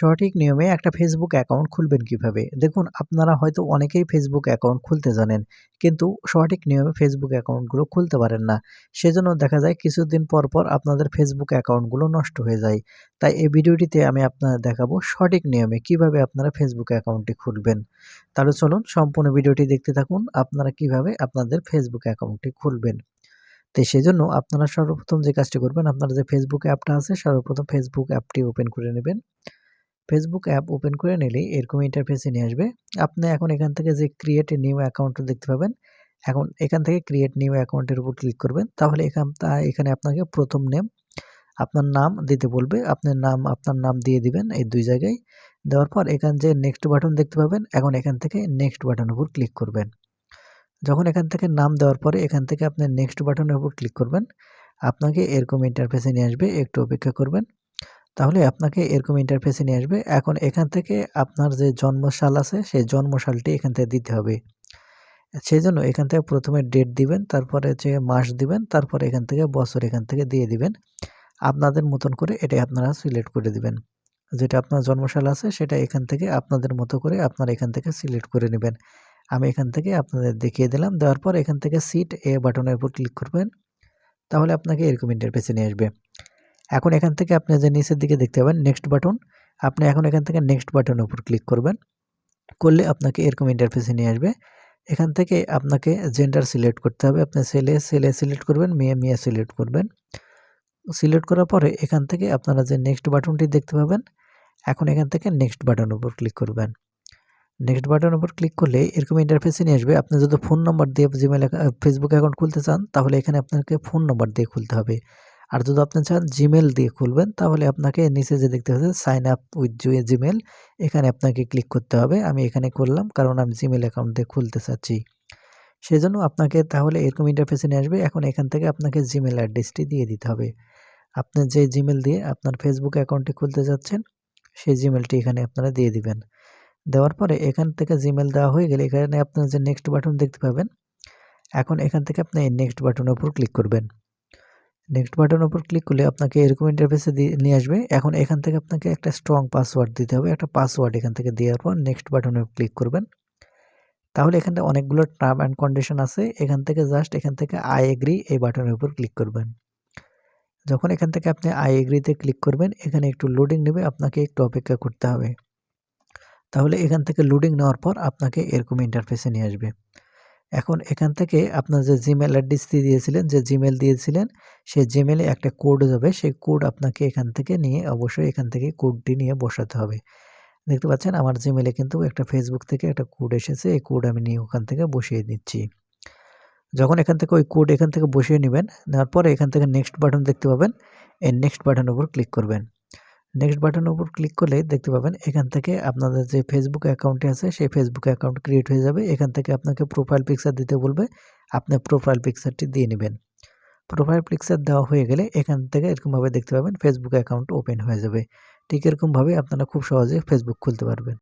সঠিক নিয়মে একটা ফেসবুক অ্যাকাউন্ট খুলবেন কিভাবে? দেখুন, আপনারা হয়তো অনেকেই ফেসবুক অ্যাকাউন্ট খুলতে জানেন, কিন্তু সঠিক নিয়মে ফেসবুক অ্যাকাউন্টগুলো খুলতে পারেন না। সেজন্য দেখা যায় কিছুদিন পর আপনাদের ফেসবুক অ্যাকাউন্টগুলো নষ্ট হয়ে যায়। তাই এই ভিডিওটিতে আমি আপনাদের দেখাবো সঠিক নিয়মে কিভাবে আপনারা ফেসবুক অ্যাকাউন্টটি খুলবেন। তাহলে চলুন সম্পূর্ণ ভিডিওটি দেখতে থাকুন, আপনারা কিভাবে আপনাদের ফেসবুক অ্যাকাউন্টটি খুলবেন। তো সেজন্য আপনারা সর্বপ্রথম যে কাজটি করবেন, আপনার যে ফেসবুক অ্যাপটা আছে সর্বপ্রথম ফেসবুক অ্যাপটি ওপেন করে নেবেন। ফেসবুক অ্যাপ ওপেন করে নিলেই এরকম ইন্টারফেসে নিয়ে আসবে। আপনি এখন এখান থেকে যে ক্রিয়েট এ নিউ অ্যাকাউন্ট দেখতে পাবেন। এখন এখান থেকে ক্রিয়েট নিউ অ্যাকাউন্টের উপর ক্লিক করবেন। তাহলে এখানে আপনাকে প্রথম নেম, আপনার নাম দিতে বলবে। আপনার নাম দিয়ে দিবেন এই ২ জায়গায়। দেওয়ার পর এখান যে নেক্সট বাটন দেখতে পাবেন, এখন এখান থেকে নেক্সট বাটনের উপর ক্লিক করবেন। যখন এখান থেকে নাম দেওয়ার পরে এখান থেকে আপনি নেক্সট বাটনের উপর ক্লিক করবেন, আপনাকে এরকম ইন্টারফেসে নিয়ে আসবে। একটু অপেক্ষা করবেন। তাহলে আপনাকে এরকম ইন্টারফেসে নিয়ে আসবে। এখন এখান থেকে আপনার যে জন্মসাল আছে, সেই জন্মসালটি এখান থেকে দিতে হবে। সেজন্য এখান থেকে ১ম এ ডেট দিবেন, তারপরে হচ্ছে মাস দিবেন, তারপরে এখান থেকে বছর এখান থেকে দিয়ে দিবেন। আপনাদের মতন করে এটাই আপনারা সিলেক্ট করে দিবেন। যেটা আপনার জন্মসাল আছে সেটা এখান থেকে আপনাদের মতো করে আপনারা এখান থেকে সিলেক্ট করে নিবেন। আমি এখান থেকে আপনাদের দেখিয়ে দিলাম। দেওয়ার পর এখান থেকে সিট এ বাটনের উপর ক্লিক করবেন। তাহলে আপনাকে এরকম ইন্টারফেসে নিয়ে আসবে। এখন এখান থেকে আপনি যে নিচের দিকে দেখতে পাবেন নেক্সট বাটন, আপনি এখন এখান থেকে নেক্সট বাটনের উপর ক্লিক করবেন। করলে আপনাকে এরকম ইন্টারফেসে নিয়ে আসবে। এখান থেকে আপনাকে জেন্ডার সিলেক্ট করতে হবে। আপনি ছেলে সিলেক্ট করবেন, মেয়ে সিলেক্ট করবেন। সিলেক্ট করার পরে এখান থেকে আপনারা যে নেক্সট বাটনটি দেখতে পাবেন, এখন এখান থেকে নেক্সট বাটনের উপর ক্লিক করবেন। নেক্সট বাটনের উপর ক্লিক করলে এরকম ইন্টারফেসে নিয়ে আসবে। আপনি যদি ফোন নম্বর দিয়ে ফেসবুক অ্যাকাউন্ট খুলতে চান, তাহলে এখানে আপনাকে ফোন নম্বর দিয়ে খুলতে হবে। আর যদি আপনি চান জিমেল দিয়ে খুলবেন, তাহলে আপনাকে নিচে যে দেখতে পাচ্ছেন সাইন আপ উইথ জিমেল, এখানে আপনাকে ক্লিক করতে হবে। আমি এখানে করলাম, কারণ আমি জিমেল অ্যাকাউন্ট দিয়ে খুলতে চাচ্ছি। সেজন্য আপনাকে তাহলে এরকম ইন্টারফেসে নিয়ে আসবে। এখন এখান থেকে আপনাকে জিমেল অ্যাড্রেসটি দিয়ে দিতে হবে। আপনি যে জিমেল দিয়ে আপনার ফেসবুক অ্যাকাউন্টটি খুলতে যাচ্ছেন, সেই জিমেলটি এখানে আপনারা দিয়ে দিবেন। দেওয়ার পরে এখান থেকে জিমেল দেওয়া হয়ে গেলে এখানে আপনার যে নেক্সট বাটন দেখতে পাবেন, এখন এখান থেকে আপনি এই নেক্সট বাটনের উপর ক্লিক করবেন। নেক্সট বাটনের উপর ক্লিক করলে আপনাকে এরকম ইন্টারফেসে নিয়ে আসবে। এখন এখান থেকে আপনাকে একটা স্ট্রং পাসওয়ার্ড দিতে হবে। একটা পাসওয়ার্ড এখান থেকে দেওয়ার পর নেক্সট বাটনে ক্লিক করবেন। তাহলে এখানে অনেকগুলো টার্ম অ্যান্ড কন্ডিশন আছে। এখান থেকে জাস্ট এখান থেকে আই এগ্রি এই বাটনের উপর ক্লিক করবেন। যখন এখান থেকে আপনি আই এগ্রিতে ক্লিক করবেন, এখানে একটু লোডিং নেবে, আপনাকে একটু অপেক্ষা করতে হবে। তাহলে এখান থেকে লোডিং নেওয়ার পর আপনাকে এরকম ইন্টারফেসে নিয়ে আসবে। এখন এখান থেকে আপনার যে জিমেল অ্যাড্রেসটি দিয়েছিলেন, যে জিমেল দিয়েছিলেন, সেই জিমেলে একটা কোড যাবে। সেই কোড আপনাকে এখান থেকে নিয়ে অবশ্যই এখান থেকে কোডটি নিয়ে বসাতে হবে। দেখতে পাচ্ছেন আমার জিমেলে কিন্তু একটা ফেসবুক থেকে একটা কোড এসেছে। এই কোড আমি নিয়ে ওখান থেকে বসিয়ে দিচ্ছি। যখন এখান থেকে ওই কোড এখান থেকে বসিয়ে নিবেন, নেওয়ার পরে এখান থেকে নেক্সট বাটন দেখতে পাবেন। এই নেক্সট বাটনের উপর ক্লিক করবেন। নেক্সট বাটনের উপর ক্লিক করলে দেখতে পাবেন এখান থেকে আপনাদের যে ফেসবুক অ্যাকাউন্টটি আছে সেই ফেসবুক অ্যাকাউন্ট ক্রিয়েট হয়ে যাবে। এখান থেকে আপনাকে প্রোফাইল পিকচার দিতে বলবে। আপনি প্রোফাইল পিকচারটি দিয়ে নিবেন। প্রোফাইল পিকচার দেওয়া হয়ে গেলে এখান থেকে এরকমভাবে দেখতে পাবেন ফেসবুক অ্যাকাউন্ট ওপেন হয়ে যাবে। ঠিক এরকমভাবে আপনারা খুব সহজে ফেসবুক খুলতে পারবেন।